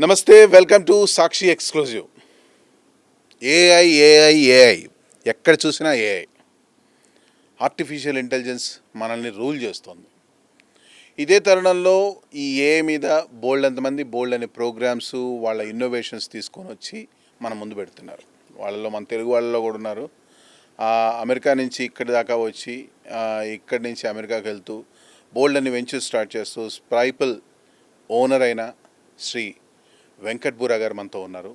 నమస్తే, welcome to Sakshi exclusive. AI AI AI ఎక్కడ చూసినా ఏఐ, ఆర్టిఫిషియల్ ఇంటెలిజెన్స్ మనల్ని రూల్ చేస్తుంది. ఇదే తరుణంలో ఈ ఏఐ మీద బోల్డ్ అంతమంది బోల్డ్ అనే ప్రోగ్రామ్స్, వాళ్ళ ఇన్నోవేషన్స్ తీసుకొని వచ్చి మన ముందు పెడుతున్నారు. వాళ్ళలో మన తెలుగు వాళ్ళలో కూడా ఉన్నారు. అమెరికా నుంచి ఇక్కడి దాకా వచ్చి ఇక్కడి నుంచి అమెరికాకి వెళ్తూ బోల్డ్ అని వెంచర్ స్టార్ట్ చేస్తూ స్ప్రైపుల్ ఓనర్ అయిన శ్రీ వెంకట్ బూరా గారు మనతో ఉన్నారు.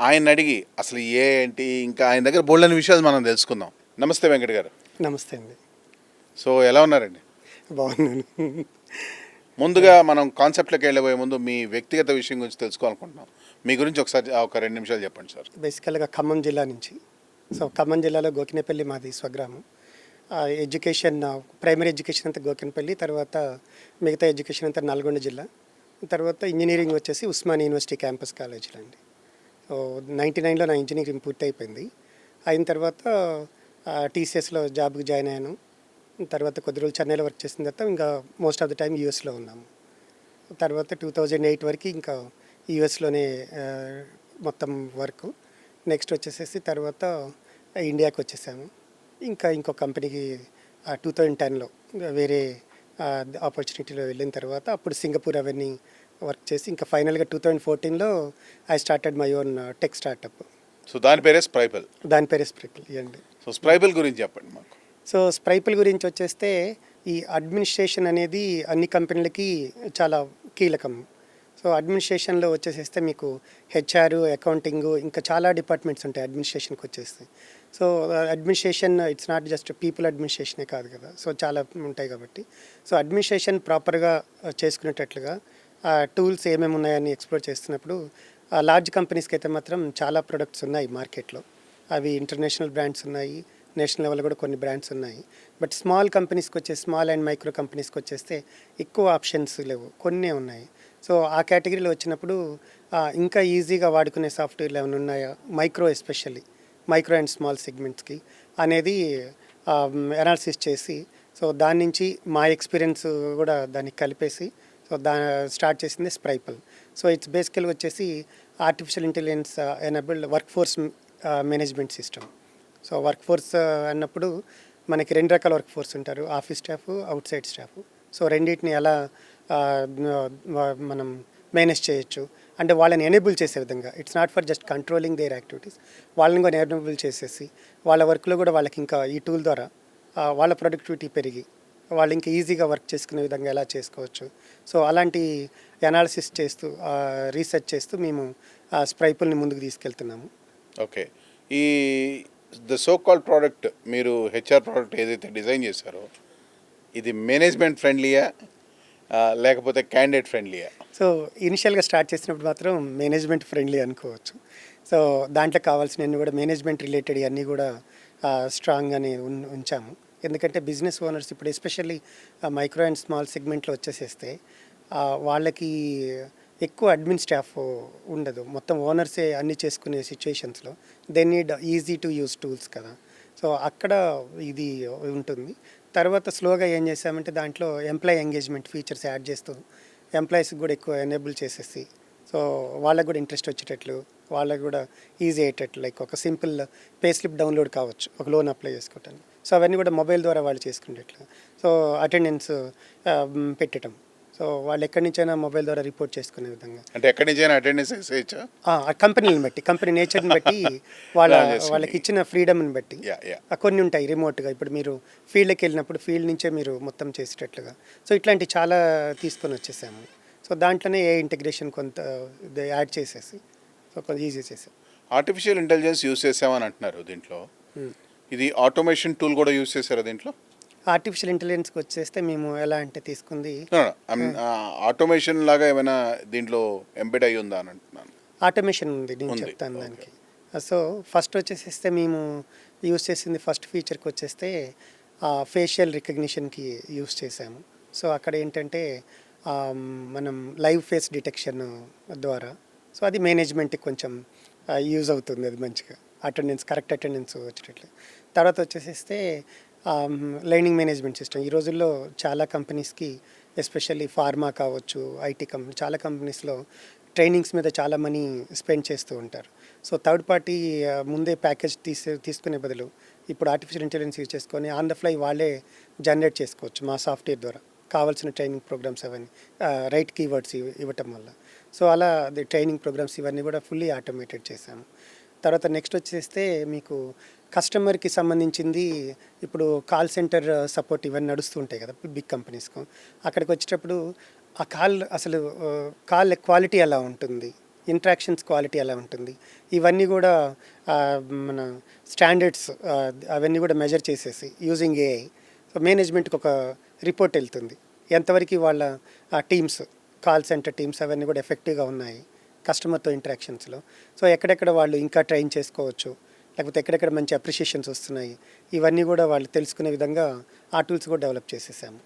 ఆయన అడిగి అసలు ఏంటి, ఇంకా ఆయన దగ్గర బోల్డని విషయాలు మనం తెలుసుకుందాం. నమస్తే వెంకట్ గారు. నమస్తే అండి. సో ఎలా ఉన్నారండి? బాగున్నాను. ముందుగా మనం కాన్సెప్ట్లోకి వెళ్ళబోయే ముందు మీ వ్యక్తిగత విషయం గురించి తెలుసుకోవాలనుకుంటున్నాం. మీ గురించి ఒకసారి ఒక 2 నిమిషాలు చెప్పండి సార్. బేసికల్గా ఖమ్మం జిల్లా నుంచి. సో ఖమ్మం జిల్లాలో గోకినపల్లి మాది స్వగ్రామం. ఎడ్యుకేషన్, ప్రైమరీ ఎడ్యుకేషన్ అంతా గోకినపల్లి, తర్వాత మిగతా ఎడ్యుకేషన్ అంతా నల్గొండ జిల్లా, తర్వాత ఇంజనీరింగ్ వచ్చేసి ఉస్మానియా యూనివర్సిటీ క్యాంపస్ కాలేజీలో అండి. సో 99లో నా ఇంజనీరింగ్ పూర్తి అయిపోయింది. అయిన తర్వాత టీసీఎస్లో జాబ్కి జాయిన్ అయ్యాను. తర్వాత కొద్ది రోజులు చెన్నైలో వర్క్ చేసిన తర్వాత ఇంకా మోస్ట్ ఆఫ్ ద టైం యూఎస్లో ఉన్నాము. తర్వాత 2008 వరకు ఇంకా యూఎస్లోనే మొత్తం వర్క్. నెక్స్ట్ వచ్చేసేసి తర్వాత ఇండియాకి వచ్చేసాము. ఇంకా ఇంకో కంపెనీకి 2010లో వేరే ఆపర్చునిటీలో వెళ్ళిన తర్వాత అప్పుడు సింగపూర్ అవన్నీ వర్క్ చేసి ఇంకా ఫైనల్గా 2014లో I started my own tech startup. So దాని పేరే స్ప్రైపుల్. ఇవ్వండి. సో స్ప్రైపుల్ గురించి చెప్పండి మాకు. సో స్ప్రైపుల్ గురించి వచ్చేస్తే ఈ అడ్మినిస్ట్రేషన్ అనేది అన్ని కంపెనీలకి చాలా కీలకం. సో అడ్మినిస్ట్రేషన్లో వచ్చేసేస్తే మీకు హెచ్ఆర్, అకౌంటింగ్, ఇంకా చాలా డిపార్ట్మెంట్స్ ఉంటాయి అడ్మినిస్ట్రేషన్కి వచ్చేస్తే. So administration it's not just people అడ్మినిస్ట్రేషనే కాదు కదా, సో చాలా ఉంటాయి కాబట్టి సో అడ్మినిస్ట్రేషన్ ప్రాపర్గా చేసుకునేటట్లుగా టూల్స్ ఏమేమి ఉన్నాయని ఎక్స్ప్లోర్ చేస్తున్నప్పుడు లార్జ్ కంపెనీస్కి అయితే మాత్రం చాలా ప్రొడక్ట్స్ ఉన్నాయి మార్కెట్లో. అవి ఇంటర్నేషనల్ బ్రాండ్స్ ఉన్నాయి, నేషనల్ లెవెల్ కూడా కొన్ని బ్రాండ్స్ ఉన్నాయి. బట్ స్మాల్ కంపెనీస్కి వచ్చే స్మాల్ అండ్ మైక్రో కంపెనీస్కి వచ్చేస్తే ఎక్కువ ఆప్షన్స్ లేవు, కొన్నే ఉన్నాయి. సో ఆ కేటగిరీలో వచ్చినప్పుడు ఇంకా ఈజీగా వాడుకునే సాఫ్ట్వేర్లు ఏమైనా ఉన్నాయా, micro especially micro and small సెగ్మెంట్స్కి అనేది అనాలిసిస్ చేసి, సో దాని నుంచి మా ఎక్స్పీరియన్స్ కూడా దానికి కలిపేసి సో స్టార్ట్ చేసింది స్ప్రైపుల్. సో ఇట్స్ బేసికల్గా వచ్చేసి artificial intelligence enabled work force management system. So work force అన్నప్పుడు మనకి 2 రకాల వర్క్ ఫోర్స్ ఉంటారు, office staff, out side staff. So రెండింటిని ఎలా మనం మేనేజ్ చేయొచ్చు అంటే వాళ్ళని ఎనేబుల్ చేసే విధంగా, it's not for just controlling there activities, వాళ్ళని కూడా ఎనేబుల్ చేసేసి వాళ్ళ వర్క్లో కూడా వాళ్ళకి ఇంకా ఈ టూల్ ద్వారా వాళ్ళ ప్రొడక్టివిటీ పెరిగి వాళ్ళు ఇంకా ఈజీగా వర్క్ చేసుకునే విధంగా ఎలా చేసుకోవచ్చు. సో అలాంటి అనాలిసిస్ చేస్తూ రీసెర్చ్ చేస్తూ మేము స్ప్రైపుల్ని ముందుకు తీసుకెళ్తున్నాము. ఓకే, ఈ ద సో కాల్డ్ ప్రోడక్ట్ మీరు హెచ్ఆర్ ప్రోడక్ట్ ఏదైతే డిజైన్ చేశారో ఇది మేనేజ్మెంట్ ఫ్రెండ్లీయా లేకపోతే క్యాండిడేట్ ఫ్రెండ్లీయా? సో ఇనిషియల్గా స్టార్ట్ చేసినప్పుడు మాత్రం మేనేజ్మెంట్ ఫ్రెండ్లీ అనుకోవచ్చు. సో దాంట్లో కావాల్సినవన్నీ కూడా మేనేజ్మెంట్ రిలేటెడ్ అన్నీ కూడా స్ట్రాంగ్గానే ఉంచాము. ఎందుకంటే బిజినెస్ ఓనర్స్ ఇప్పుడు ఎస్పెషల్లీ మైక్రో అండ్ స్మాల్ సెగ్మెంట్లో వచ్చేసేస్తే వాళ్ళకి ఎక్కువ అడ్మిన్ స్టాఫ్ ఉండదు, మొత్తం ఓనర్సే అన్నీ చేసుకునే సిచ్యుయేషన్స్లో they need easy to use tools కదా. సో అక్కడ ఇది ఉంటుంది. తర్వాత స్లోగా ఏం చేసామంటే దాంట్లో ఎంప్లాయీ ఎంగేజ్మెంట్ ఫీచర్స్ యాడ్ చేస్తూ ఎంప్లాయీస్కి కూడా ఎక్కువ ఎనేబుల్ చేసేసి సో వాళ్ళకు కూడా ఇంట్రెస్ట్ వచ్చేటట్లు, వాళ్ళకు కూడా ఈజీ అయ్యేటట్లు, లైక్ ఒక సింపుల్ పే స్లిప్ డౌన్లోడ్ కావచ్చు ఒక లోన్ అప్లై చేసుకోవటానికి. సో అవన్నీ కూడా మొబైల్ ద్వారా వాళ్ళు చేసుకునేటట్లు, సో అటెండెన్స్ పెట్టడం, సో వాళ్ళు ఎక్కడి నుంచైనా మొబైల్ ద్వారా రిపోర్ట్ చేసుకునే విధంగా. అంటే ఎక్కడి నుంచైనా అటెండెన్స్ వేసేయచ్చా? కంపెనీని బట్టి, కంపెనీ నేచర్ని బట్టి, వాళ్ళకి ఇచ్చిన ఫ్రీడమ్ని బట్టి కొన్ని ఉంటాయి రిమోట్గా. ఇప్పుడు మీరు ఫీల్డ్కి వెళ్ళినప్పుడు ఫీల్డ్ నుంచే మీరు మొత్తం చేసేటట్లుగా. సో ఇట్లాంటి చాలా తీసుకొని వచ్చేసాము. సో దాంట్లోనే ఏ ఇంటిగ్రేషన్ కొంత యాడ్ చేసేసి సో కొంచెం ఈజీ చేసాం. ఆర్టిఫిషియల్ ఇంటెలిజెన్స్ యూస్ చేసామని అంటున్నారు దీంట్లో. ఇది ఆటోమేషన్ టూల్ కూడా యూస్ చేశారా దీంట్లో? ఆర్టిఫిషియల్ ఇంటెలిజెన్స్కి వచ్చేస్తే మేము ఎలా అంటే తీసుకుంది ఆటోమేషన్ లాగా ఏమైనా దీంట్లో ఎంబెడ్ అయ్యి ఉందా అని అంటున్నాను. ఆటోమేషన్ ఉంది, నేను చెప్తాను దానికి. సో ఫస్ట్ వచ్చేసేస్తే మేము యూస్ చేసింది ఫస్ట్ ఫీచర్కి వచ్చేస్తే ఫేషియల్ రికగ్నిషన్కి యూస్ చేసాము. సో అక్కడ ఏంటంటే మనం లైవ్ ఫేస్ డిటెక్షన్ ద్వారా సో అది మేనేజ్మెంట్కి కొంచెం యూజ్ అవుతుంది, అది మంచిగా కరెక్ట్ అటెండెన్స్ వచ్చేటట్లు. తర్వాత వచ్చేసేస్తే లెర్నింగ్ మేనేజ్మెంట్ సిస్టమ్. ఈ రోజుల్లో చాలా కంపెనీస్కి ఎస్పెషల్లీ ఫార్మా కావచ్చు, ఐటీ కంపెనీ, చాలా కంపెనీస్లో ట్రైనింగ్స్ మీద చాలా మనీ స్పెండ్ చేస్తూ ఉంటారు. సో థర్డ్ పార్టీ ముందే ప్యాకేజ్ తీసుకునే బదులు ఇప్పుడు ఆర్టిఫిషియల్ ఇంటెలిజెన్స్ యూజ్ చేసుకొని ఆన్ ద ఫ్లై వాళ్ళే జనరేట్ చేసుకోవచ్చు మా సాఫ్ట్వేర్ ద్వారా కావాల్సిన ట్రైనింగ్ ప్రోగ్రామ్స్ అవన్నీ రైట్ కీవర్డ్స్ ఇవ్వటం వల్ల. సో అలా ది ట్రైనింగ్ ప్రోగ్రామ్స్ ఇవన్నీ కూడా ఫుల్లీ ఆటోమేటెడ్ చేశాము. తర్వాత నెక్స్ట్ వచ్చేస్తే మీకు కస్టమర్కి సంబంధించింది ఇప్పుడు కాల్ సెంటర్ సపోర్ట్ ఇవన్నీ నడుస్తూ ఉంటాయి కదా బిగ్ కంపెనీస్కు. అక్కడికి వచ్చేటప్పుడు ఆ కాల్ క్వాలిటీ ఎలా ఉంటుంది, ఇంట్రాక్షన్స్ క్వాలిటీ ఎలా ఉంటుంది, ఇవన్నీ కూడా మన స్టాండర్డ్స్ అవన్నీ కూడా మెజర్ చేసేసి యూజింగ్ ఏఐ సో మేనేజ్మెంట్కి ఒక రిపోర్ట్ వెళ్తుంది ఎంతవరకు వాళ్ళ టీమ్స్ కాల్ సెంటర్ టీమ్స్ అవన్నీ కూడా ఎఫెక్టివ్గా ఉన్నాయి కస్టమర్తో ఇంటరాక్షన్స్లో. సో ఎక్కడెక్కడ వాళ్ళు ఇంకా ట్రైన్ చేసుకోవచ్చు, లేకపోతే ఎక్కడెక్కడ మంచి అప్రిషియేషన్స్ వస్తున్నాయి, ఇవన్నీ కూడా వాళ్ళు తెలుసుకునే విధంగా ఆ టూల్స్ కూడా డెవలప్ చేసేసాము.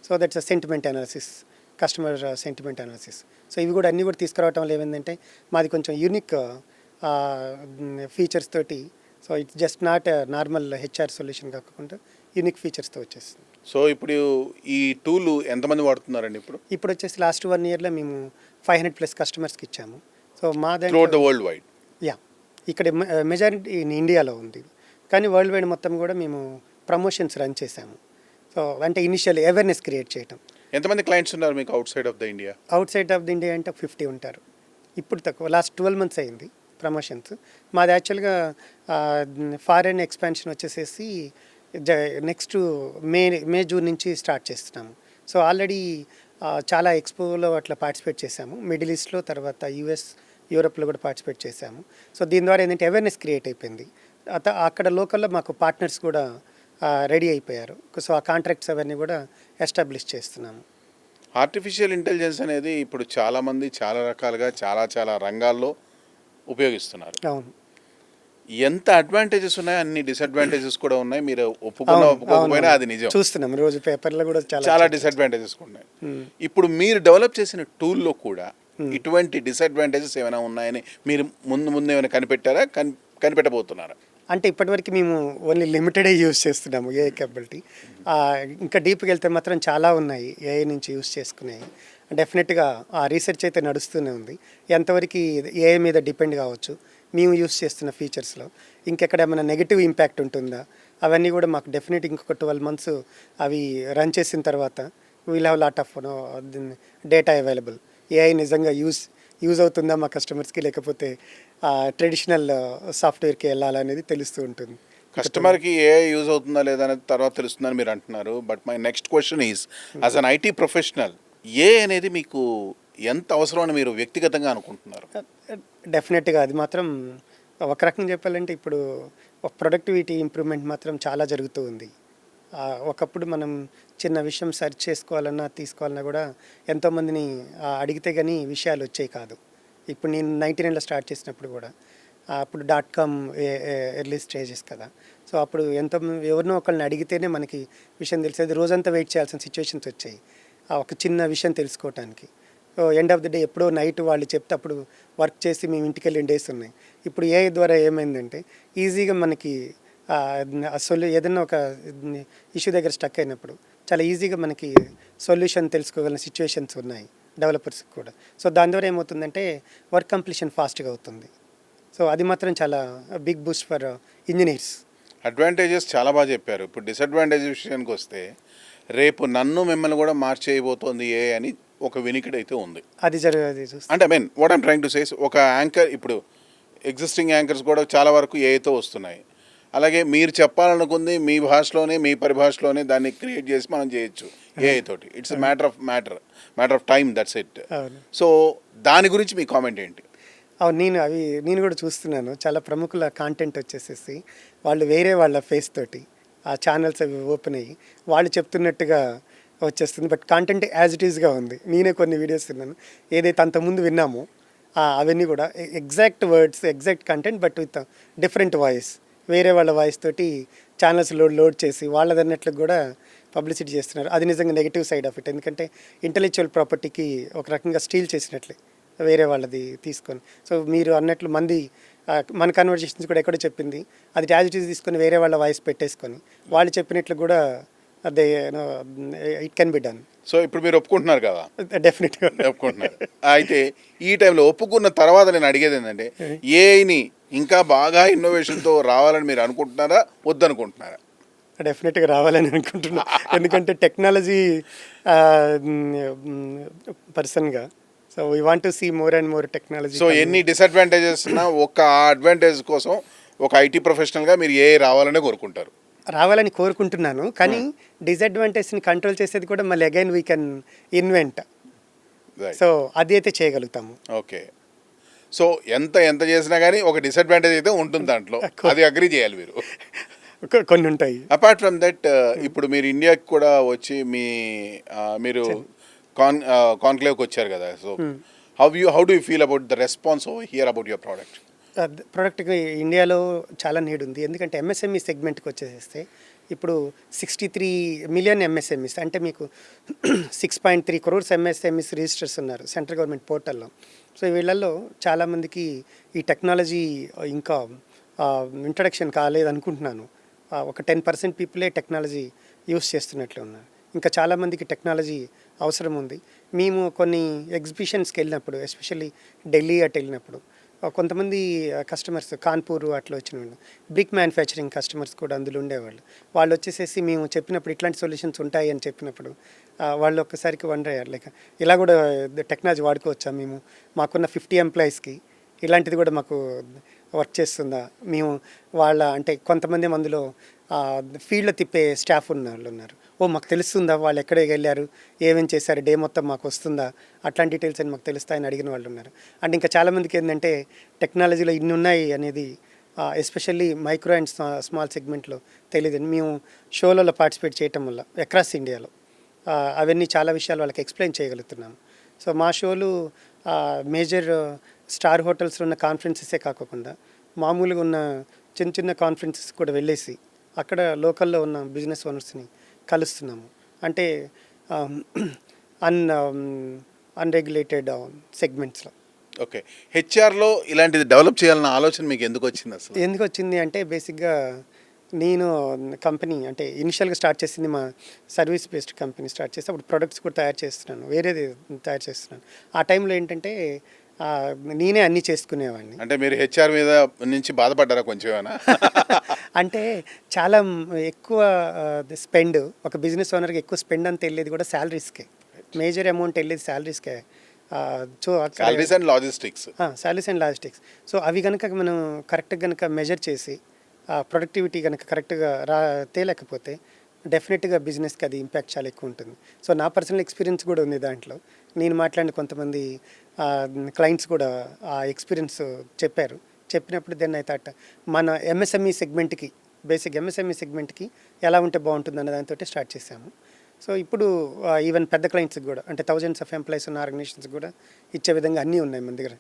So that's a sentiment analysis, customer sentiment analysis. So ఇవి కూడా అన్నీ కూడా తీసుకురావటం వల్ల ఏమైందంటే మాది కొంచెం యూనిక్ ఫీచర్స్ తోటి. So it's just not normal HR solution కాకుండా యూనిక్ ఫీచర్స్తో వచ్చేస్తుంది. సో ఇప్పుడు ఈ టూల్ ఎంతమంది వాడుతున్నారండి ఇప్పుడు వచ్చేసి లాస్ట్ 1 yearలో మేము 500+ కస్టమర్స్కి ఇచ్చాము. సో మా throughout the world wide? Yeah, ఇక్కడ మెజారిటీ ఇన్ ఇండియాలో ఉంది, కానీ వరల్డ్ వైడ్ మొత్తం కూడా మేము ప్రమోషన్స్ రన్ చేశాము. సో అంటే ఇనిషియల్ అవేర్నెస్ క్రియేట్ చేయటం. ఎంతమంది క్లయింట్స్ ఉన్నారు మీకు out side of the India? Out side of the India అంటే 50 ఉంటారు. ఇప్పుడు తక్కువ, లాస్ట్ 12 months అయింది ప్రమోషన్స్. మాది యాక్చువల్గా ఫారెన్ ఎక్స్పాన్షన్ వచ్చేసేసి నెక్స్ట్ జూన్ నుంచి స్టార్ట్ చేస్తున్నాము. సో ఆల్రెడీ చాలా ఎక్స్పోలో అట్లా పార్టిసిపేట్ చేశాము, మిడిల్ ఈస్ట్లో, తర్వాత యూఎస్, యూరోప్లో కూడా పార్టిసిపేట్ చేశాము. సో దీని ద్వారా ఏంటంటే అవేర్నెస్ క్రియేట్ అయిపోయింది. అక్కడ లోకల్లో మాకు పార్ట్నర్స్ కూడా రెడీ అయిపోయారు. సో ఆ కాంట్రాక్ట్స్ అవన్నీ కూడా ఎస్టాబ్లిష్ చేస్తున్నాము. ఆర్టిఫిషియల్ ఇంటెలిజెన్స్ అనేది ఇప్పుడు చాలామంది చాలా రకాలుగా చాలా రంగాల్లో ఉపయోగిస్తున్నారు. అవును, ఎంత అడ్వాంటేజెస్ ఉన్నాయో అన్ని డిసడ్వాంటేజెస్ కూడా ఉన్నాయి. మీరు ఒప్పుకోకపోయినా అది నిజం. చూస్తున్నాం రోజు పేపర్లో కూడా చాలా డిసడ్వాంటేజెస్ ఉన్నాయి. ఇప్పుడు మీరు డెవలప్ చేసిన టూల్లో కూడా ఇటువంటి డిసడ్వాంటేజెస్ ఏమైనా ఉన్నాయని మీరు ముందు ఏమైనా కనిపెట్టారా, కనిపెట్టబోతున్నారా? అంటే ఇప్పటివరకు మేము ఓన్లీ లిమిటెడే యూజ్ చేస్తున్నాము ఏఐ కేపబిలిటీ. ఇంకా డీప్కి వెళ్తే మాత్రం చాలా ఉన్నాయి ఏఐ నుంచి యూజ్ చేసుకునేవి. డెఫినెట్గా ఆ రీసెర్చ్ అయితే నడుస్తూనే ఉంది. ఎంతవరకు ఏఐ మీద డిపెండ్ కావచ్చు మేము యూజ్ చేస్తున్న ఫీచర్స్లో, ఇంకెక్కడ ఏమైనా నెగిటివ్ ఇంపాక్ట్ ఉంటుందా, అవన్నీ కూడా మాకు డెఫినెట్ ఇంకొక 12 months అవి రన్ చేసిన తర్వాత we'll have lot of data available. AI నిజంగా యూజ్ అవుతుందా మా కస్టమర్స్కి, లేకపోతే ట్రెడిషనల్ సాఫ్ట్వేర్కి వెళ్ళాలనేది తెలుస్తూ ఉంటుంది. కస్టమర్కి ఏఐ యూజ్ అవుతుందా లేదా అనేది తర్వాత తెలుస్తుందని మీరు అంటున్నారు. But my next question is, as an IT professional, AI అనేది మీకు ఎంత అవసరం అని మీరు వ్యక్తిగతంగా అనుకుంటున్నారు? డెఫినెట్గా అది మాత్రం ఒక రకంగా చెప్పాలంటే ఇప్పుడు ప్రొడక్టివిటీ ఇంప్రూవ్మెంట్ మాత్రం చాలా జరుగుతూ ఉంది. ఒకప్పుడు మనం చిన్న విషయం సెర్చ్ చేసుకోవాలన్నా తీసుకోవాలన్నా కూడా ఎంతోమందిని అడిగితే కానీ విషయాలు వచ్చాయి కాదు. ఇప్పుడు నేను 99లో స్టార్ట్ చేసినప్పుడు కూడా అప్పుడు .com ఎర్లీ స్టేజెస్ కదా. సో అప్పుడు ఎవరినో ఒకళ్ళని అడిగితేనే మనకి విషయం తెలిసేది. రోజంతా వెయిట్ చేయాల్సిన సిచ్యువేషన్స్ వచ్చాయి ఒక చిన్న విషయం తెలుసుకోవటానికి. So end of the day ఎప్పుడో నైట్ వాళ్ళు చెప్తే అప్పుడు వర్క్ చేసి మేము ఇంటికి వెళ్ళిన డేస్ ఉన్నాయి. ఇప్పుడు ఏఐ ద్వారా ఏమైందంటే ఈజీగా మనకి ఏదైనా ఒక ఇష్యూ దగ్గర స్టక్ అయినప్పుడు చాలా ఈజీగా మనకి సొల్యూషన్ తెలుసుకోగలిగిన సిచ్యువేషన్స్ ఉన్నాయి డెవలపర్స్కి కూడా. సో దాని ద్వారా ఏమవుతుందంటే వర్క్ కంప్లీషన్ ఫాస్ట్గా అవుతుంది. సో అది మాత్రం చాలా big boost for engineers. Advantages చాలా బాగా చెప్పారు. ఇప్పుడు డిసడ్వాంటేజ్ విషయానికి వస్తే రేపు నన్ను మిమ్మల్ని కూడా మార్చేయబోతోంది ఏ అని ఒక వినికిడి అయితే ఉంది. అది జరగదు అంటే what I'm trying to says, ఒక యాంకర్, ఇప్పుడు ఎగ్జిస్టింగ్ యాంకర్స్ కూడా చాలా వరకు ఏఐతో వస్తున్నాయి. అలాగే మీరు చెప్పాలనుకుంది మీ భాషలోనే, మీ పరిభాషలోనే దాన్ని క్రియేట్ చేసి మనం చేయొచ్చు ఏఐ తోటి. It's matter of time, that's it. So దాని గురించి మీ కామెంట్ ఏంటి? అవును, నేను కూడా చూస్తున్నాను. చాలా ప్రముఖుల కాంటెంట్ వచ్చేసేసి వాళ్ళు వేరే వాళ్ళ ఫేస్ తోటి ఆ ఛానల్స్ అవి ఓపెన్ అయ్యి వాళ్ళు చెప్తున్నట్టుగా వచ్చేస్తుంది. బట్ కాంటెంట్ యాజ్ ఇట్ ఈస్గా ఉంది. నేనే కొన్ని వీడియోస్ విన్నాను, ఏదైతే అంతకుముందు విన్నామో అవన్నీ కూడా exact words, exact content, but with different voice, వేరే వాళ్ళ వాయిస్ తోటి ఛానల్స్ లోడ్ చేసి వాళ్ళదన్నట్లు కూడా పబ్లిసిటీ చేస్తున్నారు. అది నిజంగా నెగిటివ్ సైడ్ ఆఫ్ ఇట్. ఎందుకంటే ఇంటెలెక్చువల్ ప్రాపర్టీకి ఒక రకంగా స్టీల్ చేసినట్లే వేరే వాళ్ళది తీసుకొని. సో మీరు అన్నట్లు మన కన్వర్జేషన్స్ కూడా ఎక్కడో చెప్పింది అది యాజ్ ఇట్ ఈస్ తీసుకొని వేరే వాళ్ళ వాయిస్ పెట్టేసుకొని వాళ్ళు చెప్పినట్లు కూడా they it can be done so ఇప్పుడు మీరు ఒప్పుకుంటున్నారు కదా, డెఫినెట్గా. ఒప్పుకుంటున్నారు. అయితే ఈ టైంలో ఒప్పుకున్న తర్వాత నేను అడిగేది ఏంటంటే, ఏఐని ఇంకా బాగా ఇన్నోవేషన్తో రావాలని మీరు అనుకుంటున్నారా, వద్దనుకుంటున్నారా? డెఫినెట్గా రావాలని అనుకుంటున్నా. ఎందుకంటే టెక్నాలజీ పర్సన్గా, so we want to see more and more technology. So ఎన్ని డిసడ్వాంటేజెస్ ఉన్నా ఒక అడ్వాంటేజ్ కోసం ఒక ఐటీ ప్రొఫెషనల్గా మీరు ఏఐ రావాలనే కోరుకుంటారు. రావాలని కోరుకుంటున్నాను, కానీ డిసడ్వాంటేజ్ని కంట్రోల్ చేసేది కూడా మళ్ళీ again we can invent. So అది అయితే చేయగలుగుతాము. ఓకే. సో ఎంత చేసినా కానీ ఒక డిసడ్వాంటేజ్ అయితే ఉంటుంది దాంట్లో, అది అగ్రీ చేయాలి మీరు. కొన్ని ఉంటాయి. అపార్ట్ ఫ్రమ్ దట్, ఇప్పుడు మీరు ఇండియాకి కూడా వచ్చి మీరు కాన్క్లేవ్కి వచ్చారు కదా. So how do you feel about the response over hear about your product? ప్రోడక్ట్కి ఇండియాలో చాలా నీడ్ ఉంది. ఎందుకంటే ఎంఎస్ఎంఈ సెగ్మెంట్కి వచ్చేస్తే ఇప్పుడు 63 మిలియన్ ఎంఎస్ఎంఈస్, అంటే మీకు 6.3 crores ఎంఎస్ఎంఈస్ రిజిస్టర్స్ ఉన్నారు సెంట్రల్ గవర్నమెంట్ పోర్టల్లో. సో వీళ్ళల్లో చాలామందికి ఈ టెక్నాలజీ ఇంకా ఇంట్రడక్షన్ కాలేదు అనుకుంటున్నాను. ఒక 10% పీపులే టెక్నాలజీ యూస్ చేస్తున్నట్లు ఉన్నారు. ఇంకా చాలామందికి టెక్నాలజీ అవసరం ఉంది. మేము కొన్ని ఎగ్జిబిషన్స్కి వెళ్ళినప్పుడు, ఎస్పెషల్లీ ఢిల్లీ అటు వెళ్ళినప్పుడు, కొంతమంది కస్టమర్స్ కాన్పూర్ అట్లా వచ్చిన వాళ్ళు, బ్రిక్ మ్యానుఫ్యాక్చరింగ్ కస్టమర్స్ కూడా అందులో ఉండేవాళ్ళు. వాళ్ళు వచ్చేసేసి మేము చెప్పినప్పుడు ఇట్లాంటి సొల్యూషన్స్ ఉంటాయి అని చెప్పినప్పుడు వాళ్ళు ఒక్కసారికి వండర్ అయ్యారు, లైక్ ఇలా కూడా టెక్నాలజీ వాడుకోవచ్చా, మేము మాకున్న 50 ఎంప్లాయీస్కి ఇలాంటిది కూడా మాకు వర్క్ చేస్తుందా, మేము వాళ్ళ అంటే కొంతమంది అందులో ఫీల్డ్లో తిప్పే స్టాఫ్ ఉన్న వాళ్ళు ఉన్నారు, మాకు తెలుస్తుందా వాళ్ళు ఎక్కడికి వెళ్ళారు, ఏమేమి చేశారు, డే మొత్తం మాకు వస్తుందా, అట్లాంటి డీటెయిల్స్ అని మాకు తెలుస్తాయని అడిగిన వాళ్ళు ఉన్నారు. అండ్ ఇంకా చాలామందికి ఏంటంటే టెక్నాలజీలో ఇన్ని ఉన్నాయి అనేది ఎస్పెషల్లీ మైక్రో అండ్ స్మాల్ సెగ్మెంట్లో తెలియదు. మేము షోలలో పార్టిసిపేట్ చేయటం వల్ల అక్రాస్ ఇండియాలో అవన్నీ చాలా విషయాలు వాళ్ళకి ఎక్స్ప్లెయిన్ చేయగలుగుతున్నాము. సో మా షోలు మేజర్ స్టార్ హోటల్స్లో ఉన్న కాన్ఫరెన్సెసే కాకుండా మామూలుగా ఉన్న చిన్న చిన్న కాన్ఫరెన్సెస్ కూడా వెళ్ళేసి అక్కడ లోకల్లో ఉన్న బిజినెస్ ఓనర్స్ని కలుస్తున్నాము. అంటే అన్రెగ్యులేటెడ్ సెగ్మెంట్స్లో. ఓకే. హెచ్ఆర్లో ఇలాంటిది డెవలప్ చేయాలన్న ఆలోచన మీకు ఎందుకు వచ్చింది అసలు? ఎందుకు వచ్చింది అంటే బేసిక్గా నేను కంపెనీ అంటే ఇనిషియల్గా స్టార్ట్ చేసింది మా సర్వీస్ బేస్డ్ కంపెనీ స్టార్ట్ చేసి అప్పుడు ప్రొడక్ట్స్ కూడా తయారు చేస్తున్నాను, వేరేది తయారు చేస్తున్నాను. ఆ టైంలో ఏంటంటే నేనే అన్నీ చేసుకునేవాడిని. అంటే మీరు హెచ్ఆర్ మీద నుంచి బాధపడ్డారా కొంచెం ఏమైనా? అంటే చాలా ఎక్కువ స్పెండ్, ఒక బిజినెస్ ఓనర్కి ఎక్కువ స్పెండ్ అంత వెళ్ళేది కూడా శాలరీస్కే, మేజర్ అమౌంట్ వెళ్ళేది శాలరీస్కే. So salaries and logistics. Salaries and logistics. So అవి కనుక మనం కరెక్ట్గా కనుక మెజర్ చేసి ప్రొడక్టివిటీ కనుక కరెక్ట్గా తేలేకపోతే డెఫినెట్గా బిజినెస్కి అది ఇంపాక్ట్ చాలా ఎక్కువ ఉంటుంది. సో నా పర్సనల్ ఎక్స్పీరియన్స్ కూడా ఉంది దాంట్లో. నేను మాట్లాడిన కొంతమంది క్లయింట్స్ కూడా ఆ ఎక్స్పీరియన్స్ చెప్పారు. చెప్పినప్పుడు దెన్ ఐ థాట్ మన ఎంఎస్ఎంఈ సెగ్మెంట్కి, బేసిక్ ఎంఎస్ఎంఈ సెగ్మెంట్కి ఎలా ఉంటే బాగుంటుంది అన్న దాంతో స్టార్ట్ చేశాము. సో ఇప్పుడు ఈవెన్ పెద్ద క్లయింట్స్కి కూడా, అంటే థౌజండ్స్ ఆఫ్ ఎంప్లాయీస్ ఉన్న ఆర్గనైజేషన్స్ కూడా ఇచ్చే విధంగా అన్నీ ఉన్నాయి మన దగ్గర,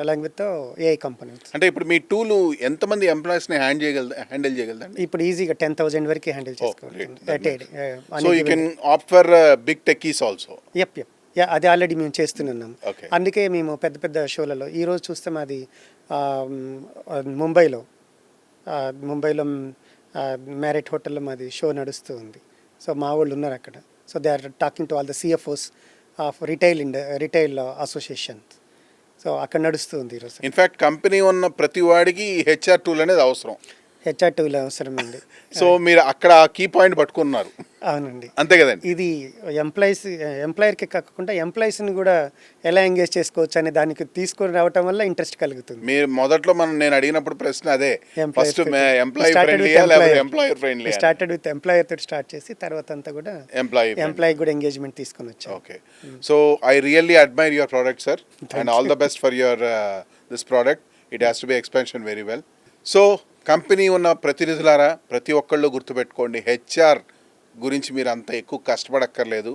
అలాంగ్ విత్ ఏఐ కంపెనీస్. అంటే ఇప్పుడు మీ టూలు ఎంతమంది ఎంప్లాయీస్ని హ్యాండిల్ చేయగలదండి? ఇప్పుడు ఈజీగా 10,000 వరకు హ్యాండిల్ చేసుకోవాలి. So you can opt for big techies also. Yup అది ఆల్రెడీ మేము చేస్తున్నాం. అందుకే మేము పెద్ద పెద్ద షోలలో ఈరోజు చూస్తే మాది ముంబైలో మ్యారెట్ హోటల్లో మాది షో నడుస్తూ ఉంది. సో మా వాళ్ళు ఉన్నారు అక్కడ. So they are talking to all the CFOs of retail association. So అక్కడ నడుస్తుంది ఈరోజు. ఇన్ఫ్యాక్ట్ కంపెనీ ఉన్న ప్రతి వాడికి హెచ్ఆర్ టూల్ అనేది అవసరం. హెచ్ఆర్ టూల్ అవసరం అండి. సో మీరు అక్కడ కీ పాయింట్ పట్టుకున్నారు. అవునండి, అంతే కదండి. ఇది ఎంప్లాయర్కి కాకుండా ఎంప్లాయీస్ని కూడా ఎలా ఎంగేజ్ చేసుకోవచ్చు అనే దానికి తీసుకొని రావటం వల్ల ఇంట్రెస్ట్ కలుగుతుంది. మీరు మొదట్లో నేను అడిగినప్పుడు ప్రశ్న అదే, first employer friendly started with employer తోటి స్టార్ట్ చేసి తర్వాత అంతా కూడా ఎంప్లాయీ కూడా ఎంగేజ్మెంట్ తీసుకొని వచ్చాం. Okay. So I really admire your product sir, and all the best for your this product. It has to be expansion very well. So company ఉన్న ప్రతినిధులారా, ప్రతి ఒక్కళ్ళు గుర్తుపెట్టుకోండి, హెచ్ఆర్ గురించి మీరు అంత ఎక్కువ కష్టపడక్కర్లేదు,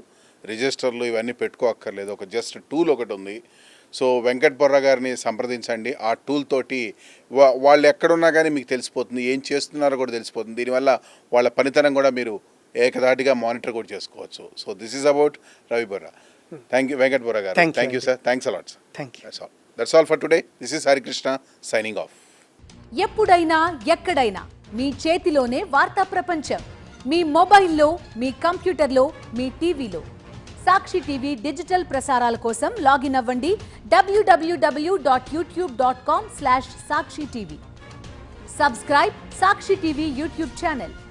రిజిస్టర్లు ఇవన్నీ పెట్టుకోక్కర్లేదు. ఒక జస్ట్ టూల్ ఒకటి ఉంది. సో వెంకట్ బొర్రా గారిని సంప్రదించండి. ఆ టూల్ తోటి వాళ్ళు ఎక్కడున్నా కానీ మీకు తెలిసిపోతుంది, ఏం చేస్తున్నారో కూడా తెలిసిపోతుంది. దీనివల్ల వాళ్ళ పనితనం కూడా మీరు ఏకదాటిగా మానిటర్ కూడా చేసుకోవచ్చు. So this is about Ravi Borra. Thank you Venkat Borra garu. Thank you sir. Thanks a lot sir. Thank you. That's all for today. This is Harikrishna signing off. ఎప్పుడైనా ఎక్కడైనా మీ చేతిలోనే వార్తా ప్రపంచం. మీ మొబైల్లో, మీ కంప్యూటర్లో, మీ టీవీలో సాక్షి టీవీ డిజిటల్ ప్రసారాల కోసం లాగిన్ అవ్వండి www.youtube.com/సాక్షి టీవీ. సబ్స్క్రైబ్ సాక్షి టీవీ యూట్యూబ్ ఛానల్.